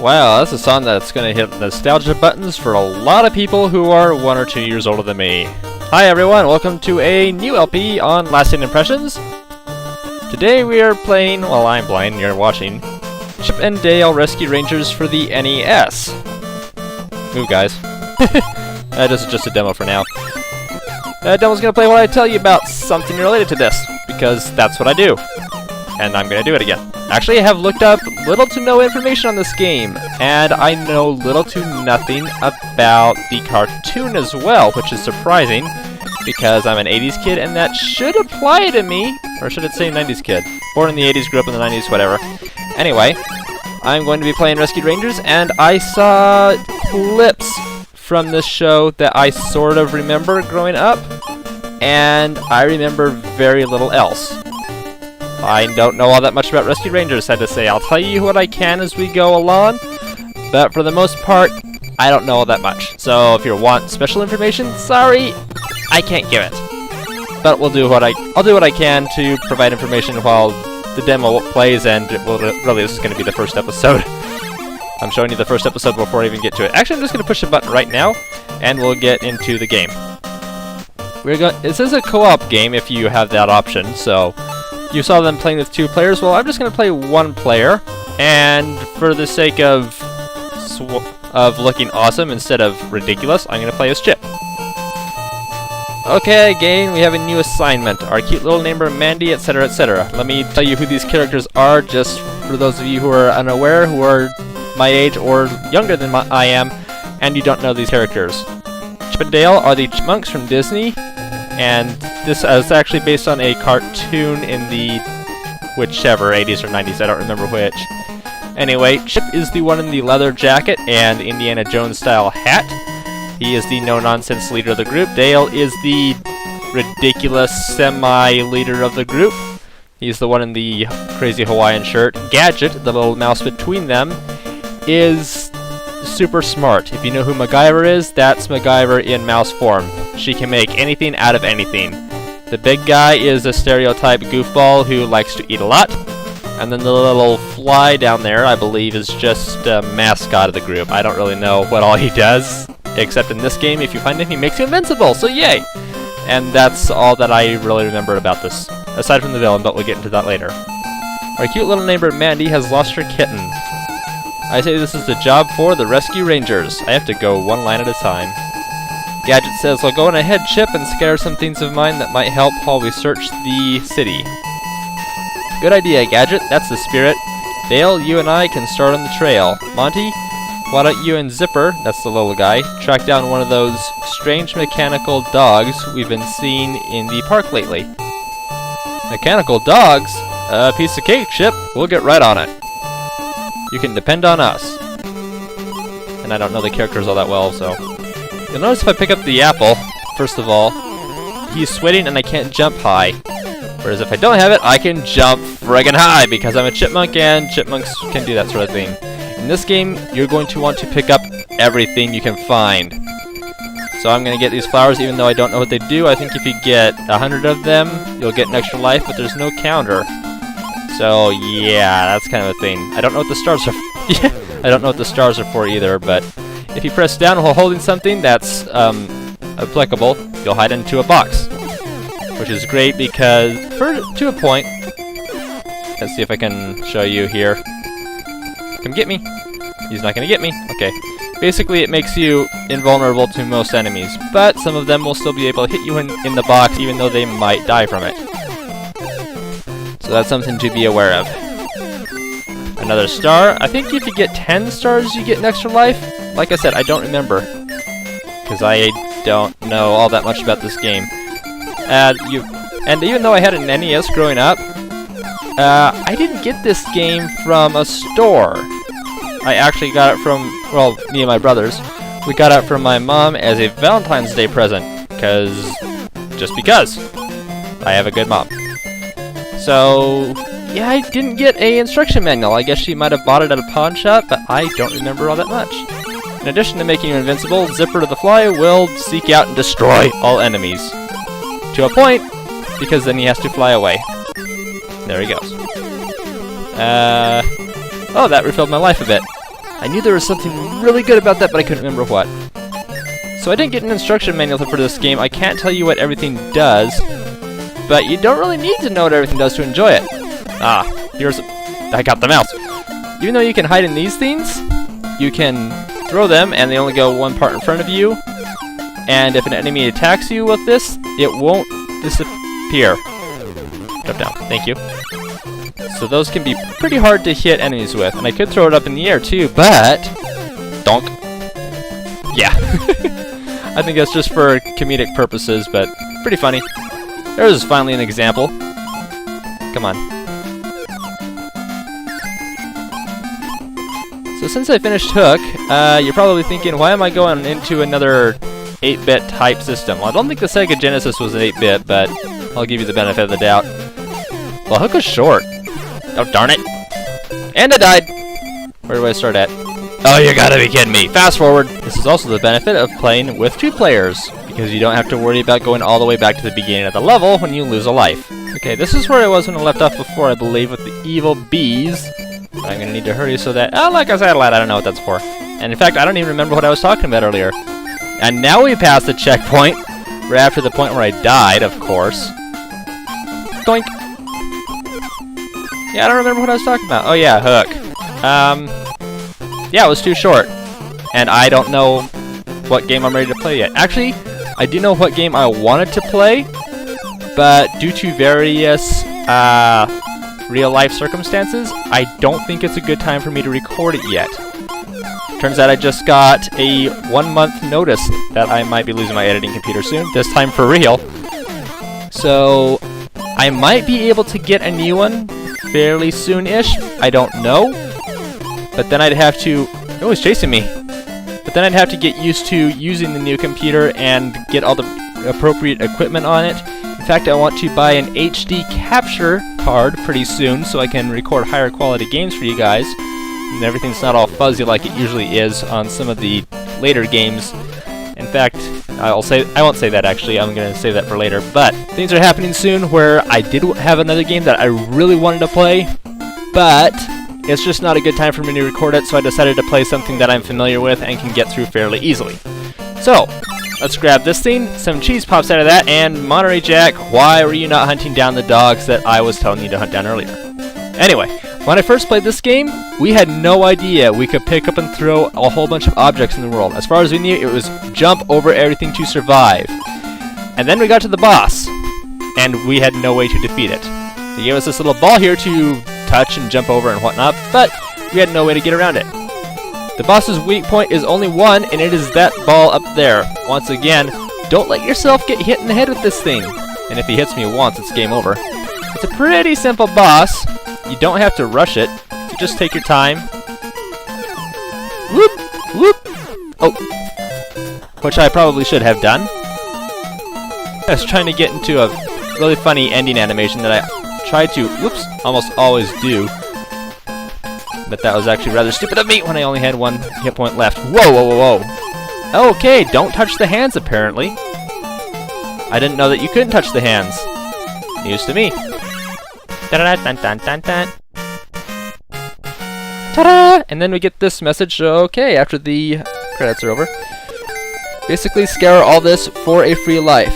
Wow, that's a song that's going to hit nostalgia buttons for a lot of people who are 1 or 2 years older than me. Hi everyone, welcome to a new LP on Lasting Impressions. Today we are playing, well I'm playing, you're watching, Chip and Dale Rescue Rangers for the NES. Move guys. This is just a demo for now. Demo's going to play while I tell you about something related to this, because that's what I do. And I'm going to do it again. Actually, I have looked up little to no information on this game, and I know little to nothing about the cartoon as well, which is surprising, because I'm an 80s kid, and that should apply to me, or should it say 90s kid? Born in the 80s, grew up in the 90s, whatever. Anyway, I'm going to be playing Rescue Rangers, and I saw clips from this show that I sort of remember growing up, and I remember very little else. I don't know all that much about Rescue Rangers, sad to say. I'll tell you what I can as we go along, but for the most part, I don't know all that much. So if you want special information, sorry, I can't give it. But I'll do what I can to provide information while the demo plays, and really this is going to be the first episode. I'm showing you the first episode before I even get to it. Actually, I'm just going to push a button right now, and we'll get into the game. This is a co-op game if you have that option, so you saw them playing with 2 players. Well, I'm just going to play 1 player, and for the sake of looking awesome instead of ridiculous, I'm going to play as Chip. Okay, again, we have a new assignment. Our cute little neighbor Mandy, etc., etc. Let me tell you who these characters are, just for those of you who are unaware, who are my age or younger than I am, and you don't know these characters. Chip and Dale are the chipmunks from Disney, and this is actually based on a cartoon in the whichever, 80s or 90s, I don't remember which. Anyway, Chip is the one in the leather jacket and Indiana Jones style hat. He is the no-nonsense leader of the group. Dale is the ridiculous semi-leader of the group. He's the one in the crazy Hawaiian shirt. Gadget, the little mouse between them, is super smart. If you know who MacGyver is, that's MacGyver in mouse form. She can make anything out of anything. The big guy is a stereotype goofball who likes to eat a lot. And then the little fly down there, I believe, is just a mascot of the group. I don't really know what all he does, except in this game, if you find him, he makes you invincible, so yay! And that's all that I really remember about this, aside from the villain, but we'll get into that later. Our cute little neighbor Mandy has lost her kitten. I say this is the job for the Rescue Rangers. I have to go 1 line at a time. Gadget says, "I'll go on ahead, Chip, and scare some things of mine that might help while we search the city." Good idea, Gadget. That's the spirit. Dale, you and I can start on the trail. Monty, why don't you and Zipper, that's the little guy, track down one of those strange mechanical dogs we've been seeing in the park lately. Mechanical dogs? A piece of cake, Chip. We'll get right on it. You can depend on us. And I don't know the characters all that well, so. You'll notice if I pick up the apple, first of all, he's sweating and I can't jump high. Whereas if I don't have it, I can jump friggin' high because I'm a chipmunk and chipmunks can do that sort of thing. In this game, you're going to want to pick up everything you can find. So I'm going to get these flowers even though I don't know what they do. I think if you get 100 of them, you'll get an extra life, but there's no counter. So yeah, that's kind of a thing. I don't know what the stars are I don't know what the stars are for either, but if you press down while holding something that's applicable, you'll hide into a box. Which is great because, to a point, let's see if I can show you here. Come get me. He's not gonna get me. Okay. Basically, it makes you invulnerable to most enemies, but some of them will still be able to hit you in the box even though they might die from it. So that's something to be aware of. Another star. I think if you get 10 stars, you get an extra life. Like I said, I don't remember, because I don't know all that much about this game. And even though I had an NES growing up, I didn't get this game from a store. I actually got it from, well, me and my brothers. We got it from my mom as a Valentine's Day present, just because. I have a good mom. So, yeah, I didn't get a instruction manual. I guess she might have bought it at a pawn shop, but I don't remember all that much. In addition to making you invincible, Zipper the Fly will seek out and destroy all enemies. To a point, because then he has to fly away. There he goes. Oh, that refilled my life a bit. I knew there was something really good about that, but I couldn't remember what. So I didn't get an instruction manual for this game. I can't tell you what everything does, but you don't really need to know what everything does to enjoy it. Ah, here's... I got the mouse. Even though you can hide in these things, you can throw them, and they only go one part in front of you. And if an enemy attacks you with this, it won't disappear. Jump down. Thank you. So those can be pretty hard to hit enemies with. And I could throw it up in the air too, but... Donk. Yeah. I think that's just for comedic purposes, but pretty funny. There's finally an example. Come on. So since I finished Hook, you're probably thinking, why am I going into another 8-bit type system? Well, I don't think the Sega Genesis was an 8-bit, but I'll give you the benefit of the doubt. Well, Hook was short. Oh, darn it. And I died. Where do I start at? Oh, you gotta be kidding me. Fast forward. This is also the benefit of playing with 2 players, because you don't have to worry about going all the way back to the beginning of the level when you lose a life. Okay, this is where I was when I left off before, I believe, with the evil bees. I'm gonna need to hurry so that... Oh, like a satellite, I don't know what that's for. And in fact, I don't even remember what I was talking about earlier. And now we passed the checkpoint. We're after the point where I died, of course. Doink! Yeah, I don't remember what I was talking about. Oh yeah, Hook. Yeah, it was too short. And I don't know what game I'm ready to play yet. Actually, I do know what game I wanted to play, but due to various real-life circumstances, I don't think it's a good time for me to record it yet. Turns out I just got a 1-month notice that I might be losing my editing computer soon, this time for real. So, I might be able to get a new one fairly soon-ish, I don't know. But then I'd have to... Oh, he's chasing me. But then I'd have to get used to using the new computer and get all the appropriate equipment on it. In fact, I want to buy an HD capture card pretty soon so I can record higher quality games for you guys. And everything's not all fuzzy like it usually is on some of the later games. In fact, I won't say that actually, I'm going to save that for later. But things are happening soon where I did have another game that I really wanted to play, but it's just not a good time for me to record it, so I decided to play something that I'm familiar with and can get through fairly easily. So, let's grab this thing, some cheese pops out of that, and Monterey Jack, why were you not hunting down the dogs that I was telling you to hunt down earlier? Anyway, when I first played this game, we had no idea we could pick up and throw a whole bunch of objects in the world. As far as we knew, it was jump over everything to survive. And then we got to the boss, and we had no way to defeat it. They gave us this little ball here to touch and jump over and whatnot, but we had no way to get around it. The boss's weak point is only one, and it is that ball up there. Once again, don't let yourself get hit in the head with this thing. And if he hits me once, it's game over. It's a pretty simple boss. You don't have to rush it. So just take your time. Whoop! Whoop! Oh. Which I probably should have done. I was trying to get into a really funny ending animation that I tried to, whoops, almost always do. But that was actually rather stupid of me when I only had 1 hit point left. Whoa, whoa, whoa, whoa. Okay, don't touch the hands, apparently. I didn't know that you couldn't touch the hands. News to me. Ta-da-da-dun-dun-dun-dun. Ta-da! And then we get this message, okay, after the credits are over. Basically, scour all this for a free life.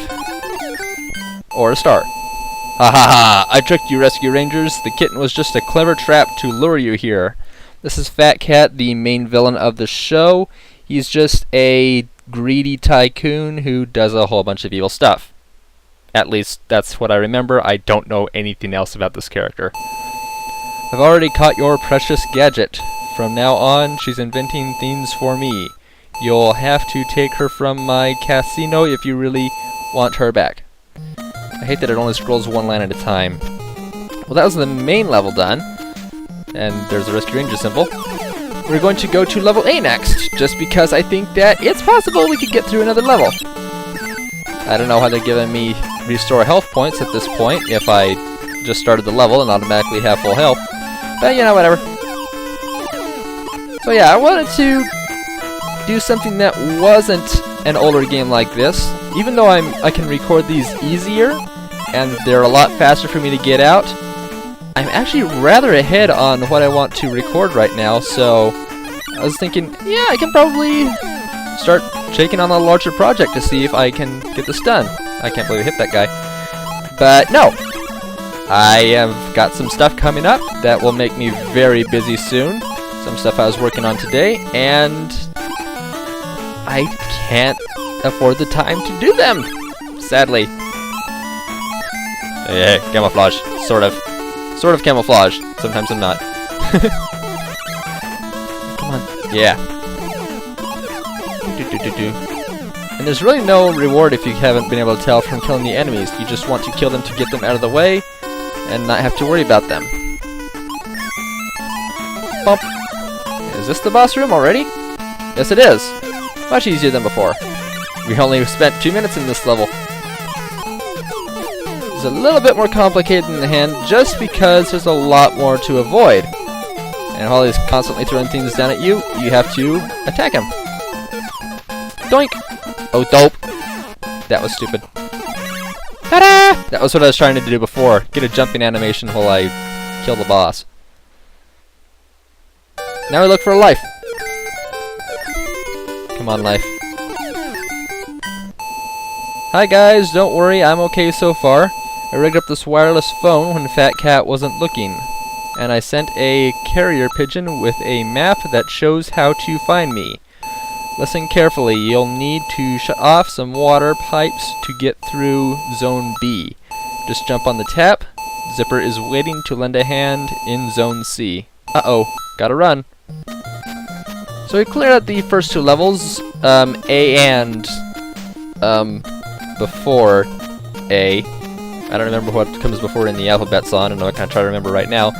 Or a star. Ha ha ha! I tricked you, Rescue Rangers. The kitten was just a clever trap to lure you here. This is Fat Cat, the main villain of the show. He's just a greedy tycoon who does a whole bunch of evil stuff. At least, that's what I remember. I don't know anything else about this character. I've already caught your precious gadget. From now on, she's inventing things for me. You'll have to take her from my casino if you really want her back. I hate that it only scrolls 1 line at a time. Well, that was the main level done. And there's the Rescue Ranger symbol. We're going to go to level 8 next, just because I think that it's possible we could get through another level. I don't know how they're giving me restore health points at this point, if I just started the level and automatically have full health. But, you know, whatever. So yeah, I wanted to do something that wasn't an older game like this. Even though I can record these easier, and they're a lot faster for me to get out, I'm actually rather ahead on what I want to record right now, so I was thinking, yeah, I can probably start taking on a larger project to see if I can get this done. I can't believe I hit that guy. But no! I have got some stuff coming up that will make me very busy soon. Some stuff I was working on today, and I can't afford the time to do them, sadly. Hey, camouflage. Sort of. Sort of camouflage. Sometimes I'm not. Come on. Yeah. And there's really no reward if you haven't been able to tell from killing the enemies. You just want to kill them to get them out of the way and not have to worry about them. Bump. Is this the boss room already? Yes, it is. Much easier than before. We only spent 2 minutes in this level. It's a little bit more complicated than the hand just because there's a lot more to avoid. And while he's constantly throwing things down at you, you have to attack him. Doink! Oh, dope. That was stupid. Ta-da! That was what I was trying to do before. Get a jumping animation while I kill the boss. Now we look for a life. Come on, life. Hi guys, don't worry, I'm okay so far. I rigged up this wireless phone when Fat Cat wasn't looking. And I sent a carrier pigeon with a map that shows how to find me. Listen carefully, you'll need to shut off some water pipes to get through Zone B. Just jump on the tap. Zipper is waiting to lend a hand in Zone C. Uh-oh, gotta run. So we cleared out the first 2 levels, A and, before A. I don't remember what comes before in the alphabet, so I don't know, I kind of try to remember right now.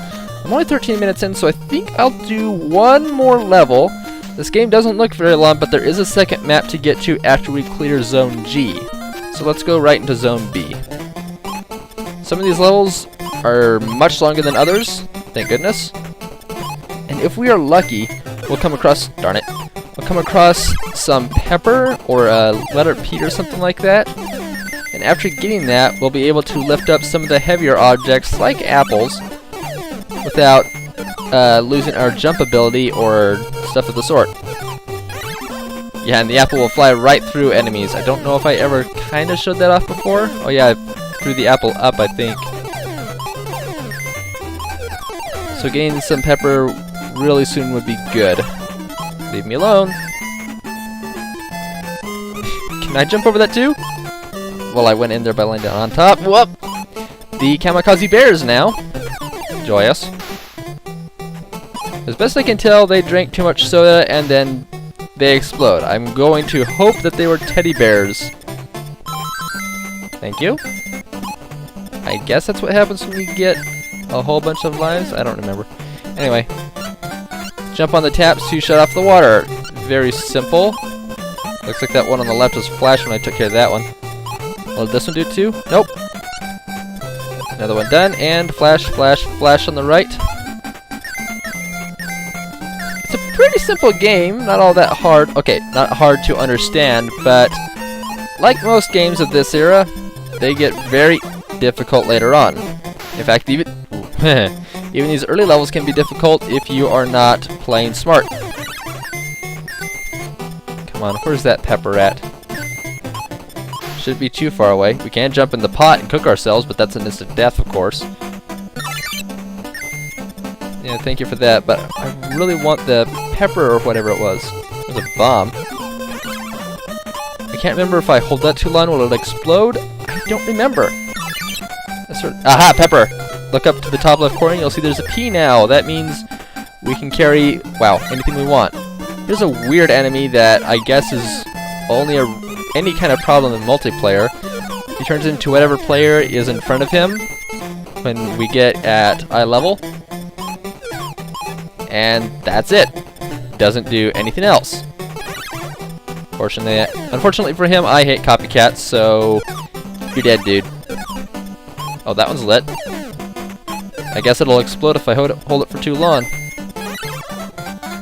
I'm only 13 minutes in, so I think I'll do 1 more level. This game doesn't look very long, but there is a second map to get to after we clear Zone G. So let's go right into Zone B. Some of these levels are much longer than others, thank goodness. And if we are lucky, we'll come across, darn it, we'll come across some pepper or a letter P or something like that. And after getting that, we'll be able to lift up some of the heavier objects like apples without losing our jump ability or stuff of the sort. Yeah, and the apple will fly right through enemies. I don't know if I ever kind of showed that off before. Oh yeah, I threw the apple up, I think. So getting some pepper really soon would be good. Leave me alone. Can I jump over that too? Well, I went in there by laying down on top. Whoop! The kamikaze bears now. Joyous. As best I can tell, they drank too much soda and then they explode. I'm going to hope that they were teddy bears. Thank you. I guess that's what happens when you get a whole bunch of lives. I don't remember. Anyway. Jump on the taps to shut off the water. Very simple. Looks like that one on the left was flash when I took care of that one. Will this one do it too? Nope. Another one done, and flash, flash, flash on the right. It's a pretty simple game, not all that hard. Okay, not hard to understand, but like most games of this era, they get very difficult later on. In fact, even these early levels can be difficult if you are not playing smart. Come on, where's that pepper at? Shouldn't be too far away. We can jump in the pot and cook ourselves, but that's an instant death, of course. Yeah, thank you for that, but I really want the pepper or whatever it was. It was a bomb. I can't remember if I hold that too long, will it explode? I don't remember. Aha, pepper! Look up to the top left corner, you'll see there's a P now. That means we can carry, wow, anything we want. Here's a weird enemy that I guess is only any kind of problem in multiplayer. He turns into whatever player is in front of him when we get at eye level. And that's it. Doesn't do anything else. Unfortunately for him, I hate copycats, so you're dead, dude. Oh, that one's lit. I guess it'll explode if I hold it for too long.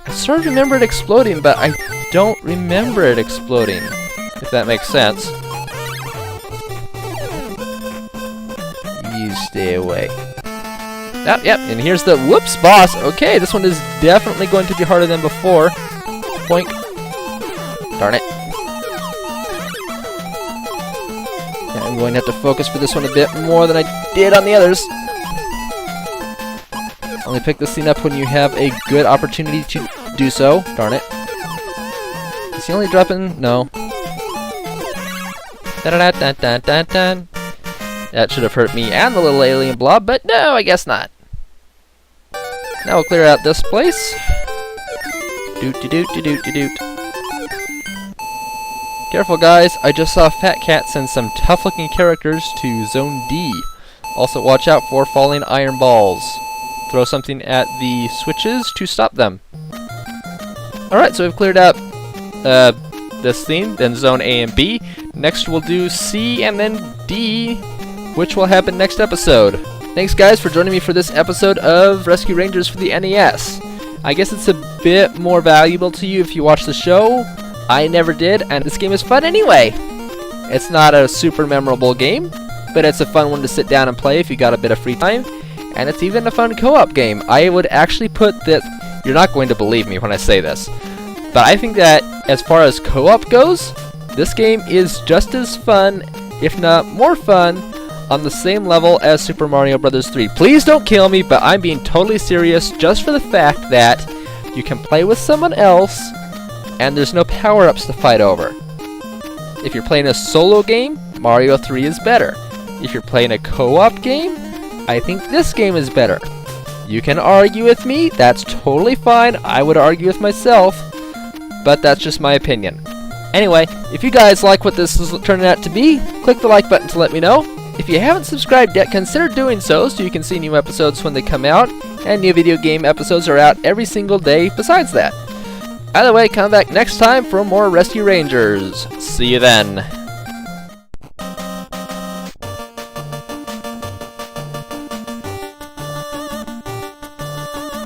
I sort of remember it exploding, but I don't remember it exploding. If that makes sense. You stay away. Yep, and here's the whoops boss. Okay, this one is definitely going to be harder than before. Boink. Darn it. Yeah, I'm going to have to focus for this one a bit more than I did on the others. Only pick this thing up when you have a good opportunity to do so. Darn it. Is he only dropping? No. Da-da-da-da-da-da-da. That should have hurt me and the little alien blob, but no, I guess not. Now we'll clear out this place. Doot-de-doot-de-doot-de-doot. Careful, guys. I just saw Fat Cat send some tough-looking characters to Zone D. Also, watch out for falling iron balls. Throw something at the switches to stop them. Alright, so we've cleared out this theme, then Zone A and B. Next we'll do C and then D, which will happen next episode. Thanks guys for joining me for this episode of Rescue Rangers for the NES. I guess it's a bit more valuable to you if you watch the show. I never did, and this game is fun anyway. It's not a super memorable game, but it's a fun one to sit down and play if you got a bit of free time. And it's even a fun co-op game. I would actually put this... You're not going to believe me when I say this, but I think that as far as co-op goes, this game is just as fun, if not more fun, on the same level as Super Mario Bros. 3. Please don't kill me, but I'm being totally serious just for the fact that you can play with someone else and there's no power-ups to fight over. If you're playing a solo game, Mario 3 is better. If you're playing a co-op game, I think this game is better. You can argue with me, that's totally fine. I would argue with myself, but that's just my opinion. Anyway, if you guys like what this is turning out to be, click the like button to let me know. If you haven't subscribed yet, consider doing so you can see new episodes when they come out, and new video game episodes are out every single day besides that. Either way, come back next time for more Rescue Rangers. See you then.